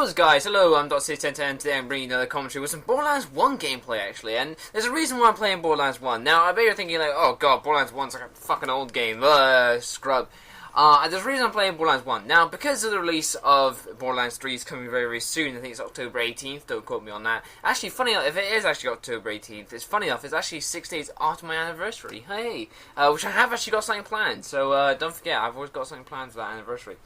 What's guys, hello, I'm Dr.C1010 and today I'm bringing another commentary with some Borderlands 1 gameplay actually, and there's a reason why I'm playing Borderlands 1. Now, I bet you're thinking like, oh god, Borderlands 1's like a fucking old game, scrub. There's a reason I'm playing Borderlands 1. Now, because of the release of Borderlands 3 is coming very, very soon, I think it's October 18th, don't quote me on that. Actually, funny enough, if it is actually October 18th, it's funny enough, it's actually 6 days after my anniversary, hey! Which I have actually got something planned, so don't forget, I've always got something planned for that anniversary.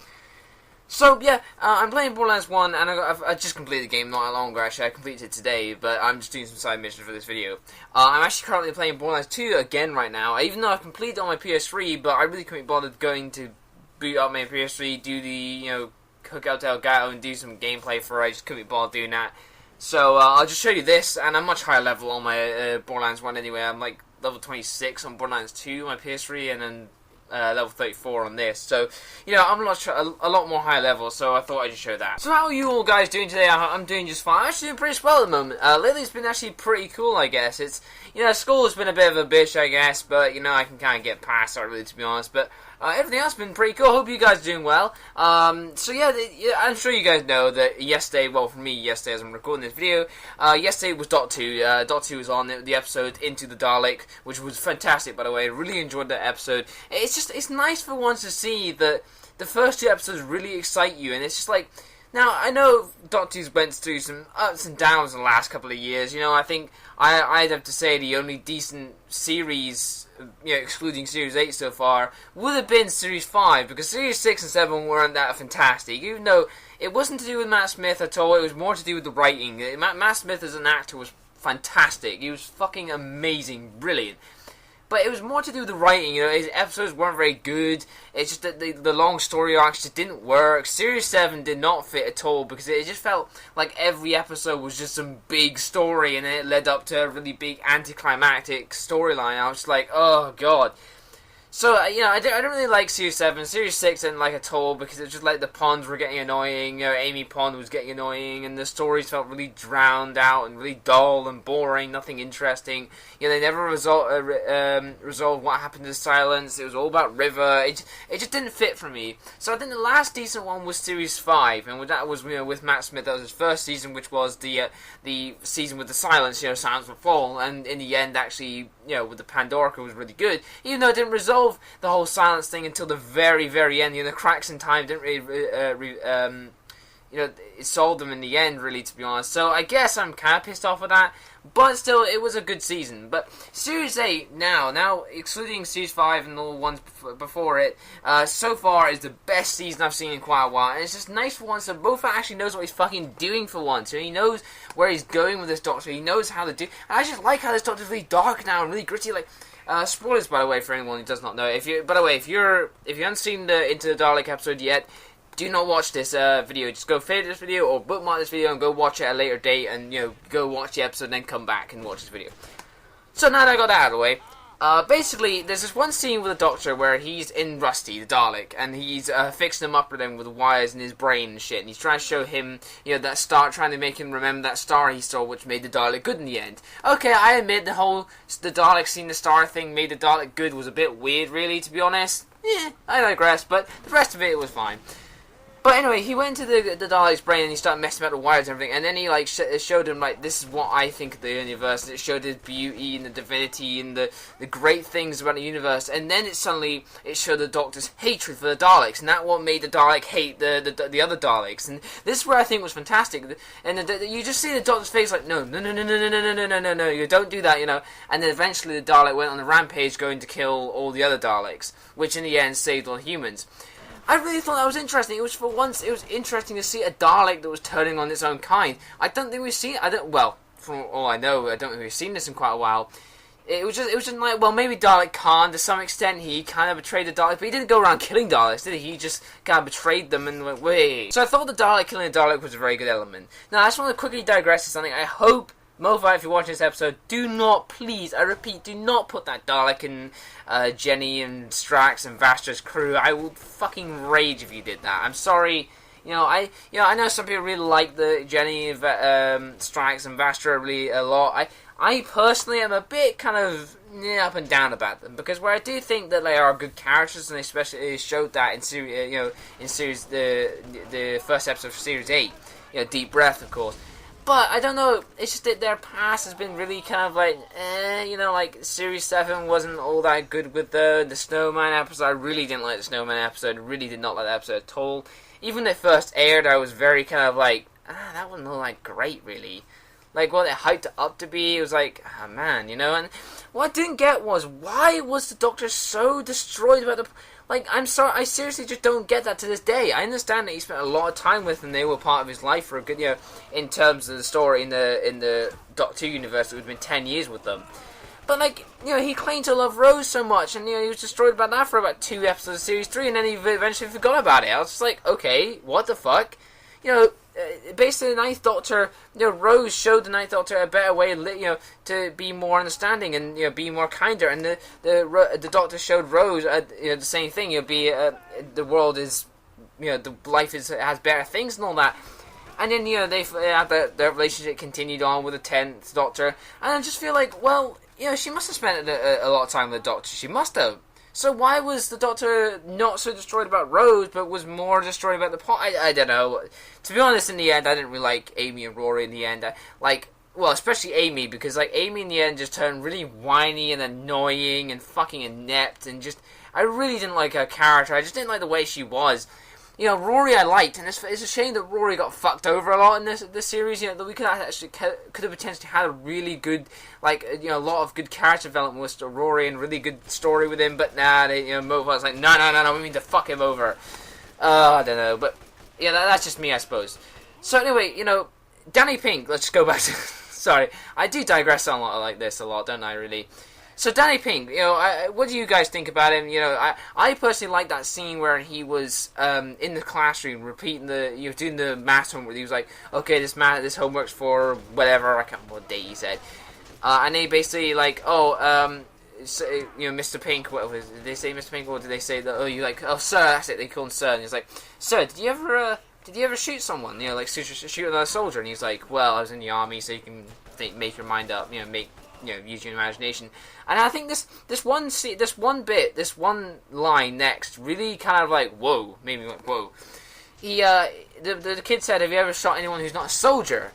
So, yeah, I'm playing Borderlands 1, and I just completed the game not that long ago, actually. I completed it today, but I'm just doing some side missions for this video. I'm actually currently playing Borderlands 2 again right now, even though I've completed it on my PS3, but I really couldn't be bothered going to boot up my PS3, do the, hook out to Elgato and do some gameplay for it. I just couldn't be bothered doing that. So, I'll just show you this, and I'm much higher level on my Borderlands 1 anyway. I'm like level 26 on Borderlands 2 on my PS3, and then level 34 on this, so I'm a lot more high level, so I thought I'd just show that. So how are you all guys doing today? I'm doing just fine. I'm actually doing pretty well at the moment. Lately it's been actually pretty cool, I guess. It's, school's been a bit of a bitch, I guess, but, I can kind of get past that, really, to be honest, but everything else has been pretty cool. Hope you guys are doing well. So yeah, I'm sure you guys know that yesterday, well, for me, yesterday as I'm recording this video, yesterday was Dot 2. Dot 2 was on the episode Into the Dalek, which was fantastic, by the way. I really enjoyed that episode. It's nice for once to see that the first two episodes really excite you, and it's just like, now, I know Dot 2's went through some ups and downs in the last couple of years. I think I'd have to say the only decent series, excluding Series 8 so far, would have been Series 5, because Series 6 and 7 weren't that fantastic, even though it wasn't to do with Matt Smith at all, it was more to do with the writing. Matt Smith as an actor was fantastic, he was fucking amazing, brilliant. But it was more to do with the writing, his episodes weren't very good, it's just that the long story arcs just didn't work. Series 7 did not fit at all, because it just felt like every episode was just some big story, and then it led up to a really big anticlimactic storyline. I was just like, oh god. So, I don't really like Series 7. Series 6 I didn't like at all, because it was just like the Ponds were getting annoying, Amy Pond was getting annoying, and the stories felt really drowned out and really dull and boring, nothing interesting. They never resolved what happened to Silence. It was all about River. It just didn't fit for me. So I think the last decent one was Series 5, and that was, with Matt Smith. That was his first season, which was the season with the Silence, Silence Will Fall, and in the end, actually, with the Pandorica was really good, even though it didn't resolve the whole Silence thing until the very, very end. The cracks in time didn't really, it solved them in the end, really, to be honest. So I guess I'm kind of pissed off with that, but still, it was a good season. But Series 8, now excluding Series 5 and all the ones before it, so far is the best season I've seen in quite a while, and it's just nice for once that Boba actually knows what he's fucking doing for once. He knows where he's going with this Doctor, he knows how to do, and I just like how this Doctor's really dark now and really gritty, like, spoilers, by the way, for anyone who does not know. If you haven't seen the Into the Dalek episode yet, do not watch this video. Just go favorite this video or bookmark this video and go watch it at a later date, and go watch the episode and then come back and watch this video. So now that I got that out of the way, basically there's this one scene with the Doctor where he's in Rusty, the Dalek, and he's fixing him up with wires in his brain and shit, and he's trying to show him, that star, trying to make him remember that star he saw, which made the Dalek good in the end. Okay, I admit the Dalek seeing the star thing made the Dalek good was a bit weird, really, to be honest. Yeah, I digress, but the rest of it was fine. But anyway, he went into the Dalek's brain and he started messing about the wires and everything, and then he showed him, like, this is what I think of the universe, and it showed his beauty and the divinity and the great things about the universe, and then it showed the Doctor's hatred for the Daleks, and that what made the Dalek hate the other Daleks, and this is where I think was fantastic, and you just see the Doctor's face like, no, you don't do that, and then eventually the Dalek went on a rampage going to kill all the other Daleks, which in the end saved all humans. I really thought that was interesting. It was interesting to see a Dalek that was turning on its own kind. I don't think we've seen. From all I know, I don't think we've seen this in quite a while. It was just like, well, maybe Dalek Khan, to some extent, he kind of betrayed the Daleks, but he didn't go around killing Daleks, did he? He just kind of betrayed them and went, wait. So I thought the Dalek killing the Dalek was a very good element. Now, I just want to quickly digress to something. I hope, Mofi, if you're watching this episode, do not, please, I repeat, do not put that Dalek in Jenny and Strax and Vastra's crew. I will fucking rage if you did that. I'm sorry. I know some people really like the Jenny, Strax and Vastra really a lot. I personally am a bit kind of up and down about them, because where I do think that they are good characters, and especially showed that in series, the first episode of Series 8. deep breath, of course. But I don't know. It's just that their past has been really kind of like, like Series 7 wasn't all that good with the Snowman episode. I really didn't like the Snowman episode. Really did not like that episode at all. Even when it first aired, I was very kind of like, that wasn't all that great, really. Like, what it hyped it up to be, it was like, man, And what I didn't get was, why was the Doctor so destroyed about the... Like, I'm sorry, I seriously just don't get that to this day. I understand that he spent a lot of time with them, they were part of his life for a good, in terms of the story in the Doctor Who universe, it would have been 10 years with them. But, like, he claimed to love Rose so much, and, he was destroyed about that for about 2 episodes of Series 3, and then he eventually forgot about it. I was just like, okay, what the fuck? Basically, the Ninth Doctor, Rose showed the Ninth Doctor a better way, to be more understanding and be more kinder. And the Doctor showed Rose, the same thing. The world is, the life has better things and all that. And then they had their relationship continued on with the 10th Doctor, and I just feel like, well, she must have spent a lot of time with the Doctor. She must have. So why was the Doctor not so destroyed about Rose, but was more destroyed about the plot? I don't know. To be honest, in the end, I didn't really like Amy and Rory in the end. Especially Amy, because Amy in the end just turned really whiny and annoying and fucking inept, and just, I really didn't like her character. I just didn't like the way she was. Rory I liked, and it's a shame that Rory got fucked over a lot in this series. That we could have potentially had a really good, a lot of good character development with Rory and really good story with him. But nah, Moffat like, no, we mean to fuck him over. I don't know, but that's just me, I suppose. So anyway, Danny Pink. Let's go back to. Sorry, I do digress on a lot like this a lot, don't I? Really. So Danny Pink, what do you guys think about him? I personally like that scene where he was in the classroom repeating doing the math homework. He was like, okay, this homework's for whatever, I can't remember what date he said. And they basically Mr. Pink, did they say Mr. Pink, or did they say that, sir, that's it, they call him sir, and he's like, sir, did you ever shoot someone, shoot another soldier? And he's like, well, I was in the army, so you can make your mind up, use your imagination. And I think this one line next really kind of like, whoa, made me like, whoa. The kid said, have you ever shot anyone who's not a soldier?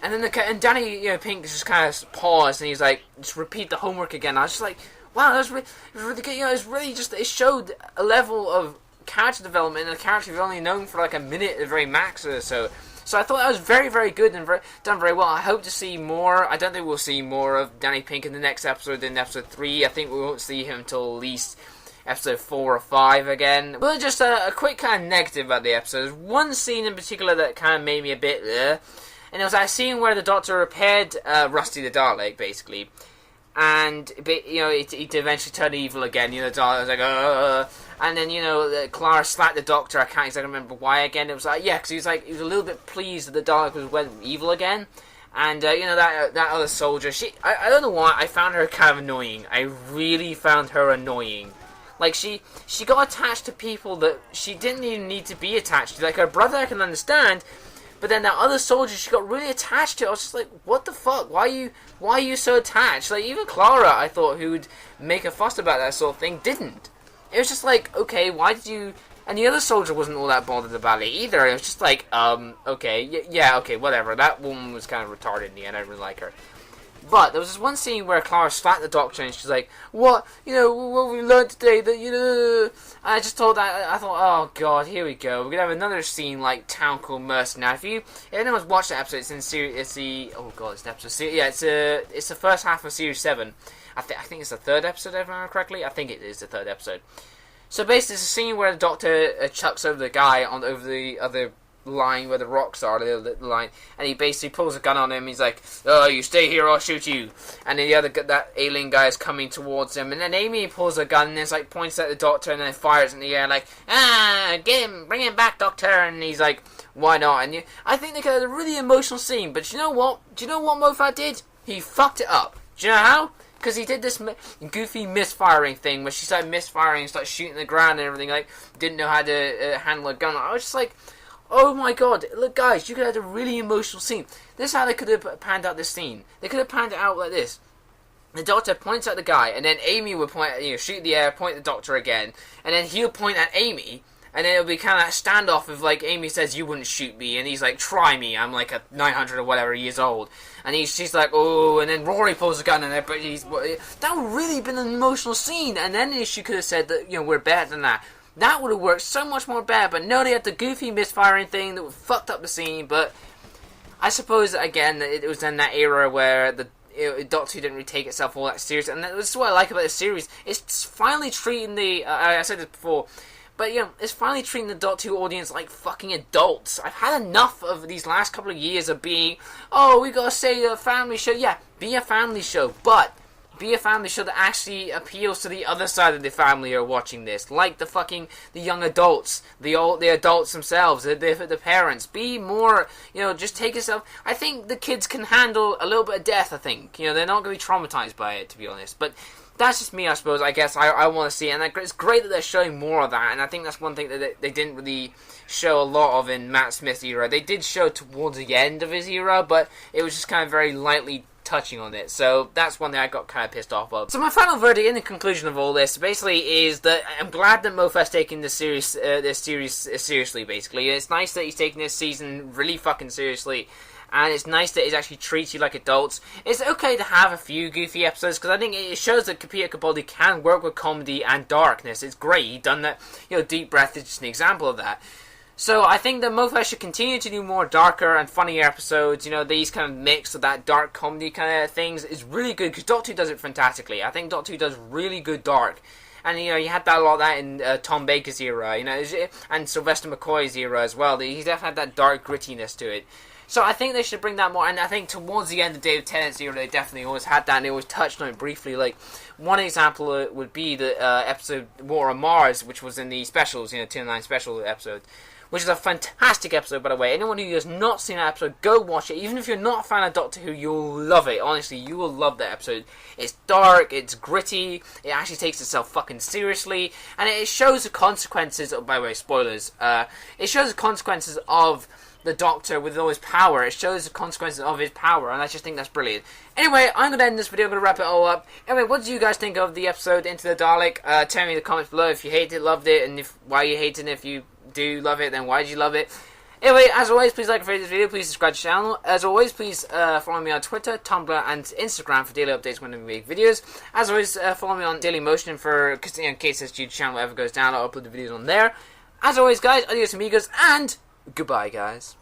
And then and Danny Pink just kind of paused, and he's like, just repeat the homework again. I was just like, wow, that was really good. It was really just, it showed a level of character development, and a character you've only known for like a minute at the very max or so. So I thought that was very, very good and done very well. I hope to see more. I don't think we'll see more of Danny Pink in the next episode, in episode 3. I think we won't see him until at least episode 4 or 5 again. But just a quick kind of negative about the episode. There's one scene in particular that kind of made me a bit and it was that scene where the Doctor repaired Rusty the Dalek, basically. And, it eventually turned evil again. The Dalek was like, and then, Clara slapped the Doctor. I can't exactly remember why again. It was like, because he was a little bit pleased that the Dalek went evil again. And, that other soldier, I don't know why, I found her kind of annoying. I really found her annoying. Like, she got attached to people that she didn't even need to be attached to. Like, her brother I can understand, but then that other soldier she got really attached to. I was just like, what the fuck? Why are you so attached? Like, even Clara, I thought, who would make a fuss about that sort of thing, didn't. It was just like, okay, why did you... And the other soldier wasn't all that bothered about it either. It was just like, okay, yeah, okay, whatever. That woman was kind of retarded in the end. I didn't really like her. But there was this one scene where Clara slapped the Doctor, and she's like, what we learned today, that, And I just thought, oh god, here we go. We're gonna have another scene like Town Called Mercy. Now, if anyone's watched that episode, it's the first half of Series 7. I think it's the third episode, if I remember correctly. I think it is the third episode. So basically, it's a scene where the Doctor chucks over the guy over the other line where the rocks are, the line, and he basically pulls a gun on him. He's like, oh, you stay here, I'll shoot you. And then that alien guy is coming towards him, and then Amy pulls a gun and it's like points at the Doctor and then fires in the air like, get him, bring him back, Doctor. And he's like, why not? And I think they had a really emotional scene, but you know what Moffat did? He fucked it up. Do you know how? Because he did this goofy misfiring thing where she started misfiring and started shooting the ground and everything, like, didn't know how to handle a gun. I was just like, oh my god, look guys, you could have had a really emotional scene. This is how they could have panned out this scene. They could have panned it out like this. The Doctor points at the guy, and then Amy would shoot the air, point at the Doctor again, and then he'll point at Amy, And then it'll be kind of that standoff of, like, Amy says, you wouldn't shoot me, and he's like, try me, I'm like a 900 or whatever years old. And she's like, oh, and then Rory pulls a gun, and that would really have been an emotional scene. And then she could have said that, you know, we're better than that. That would have worked so much more better, but no, they had the goofy misfiring thing that fucked up the scene. But I suppose, again, it was in that era where Doctor Who didn't really take itself all that serious, and that's what I like about the series. It's finally treating I said this before, but, you know, it's finally treating the Doctor Who audience like fucking adults. I've had enough of these last couple of years of being, oh, we gotta say a family show. Yeah, be a family show, but be a family show that actually appeals to the other side of the family who are watching this, like the young adults, the adults themselves, the parents. Be more, you know, just take yourself. I think the kids can handle a little bit of death. I think, you know, they're not going to be traumatized by it, to be honest. But that's just me, I suppose. I guess I want to see it, and it's great that they're showing more of that. And I think that's one thing that they didn't really show a lot of in Matt Smith's era. They did show towards the end of his era, but it was just kind of very lightly touching on it, so that's one thing I got kind of pissed off of. So my final verdict in the conclusion of all this basically is that I'm glad that Moffat's taking this series seriously. Basically, it's nice that he's taking this season really fucking seriously, and it's nice that it actually treats you like adults. It's okay to have a few goofy episodes, because I think it shows that Peter Capaldi can work with comedy and darkness. It's great. He's done that. You know, Deep Breath is just an example of that. So I think that Moffat should continue to do more darker and funnier episodes. You know, these kind of mix of that dark comedy kind of things is really good, because Doctor Who does it fantastically. I think Doctor Who does really good dark. And, you know, you had that a lot of that in Tom Baker's era, you know, and Sylvester McCoy's era as well. He's definitely had that dark grittiness to it. So I think they should bring that more, and I think towards the end of David Tennant's era, they definitely always had that, and they always touched on it briefly. Like, one example would be the episode War on Mars, which was in the specials, you know, 209 special episode, which is a fantastic episode, by the way. Anyone who has not seen that episode, go watch it. Even if you're not a fan of Doctor Who, you'll love it. Honestly, you will love that episode. It's dark, it's gritty, it actually takes itself fucking seriously, and it shows the consequences, by the way, spoilers, it shows the consequences of the Doctor with all his power. It shows the consequences of his power, and I just think that's brilliant. Anyway, I'm going to end this video. I'm going to wrap it all up. Anyway, what do you guys think of the episode Into the Dalek? Tell me in the comments below if you hated it, loved it, and why you hated it. If you do love it, then why did you love it? Anyway, as always, please like and favorite this video. Please subscribe to the channel. As always, please follow me on Twitter, Tumblr, and Instagram for daily updates when I make videos. As always, follow me on Dailymotion in case this YouTube channel ever goes down. I'll upload the videos on there. As always, guys, adios amigos, and goodbye, guys.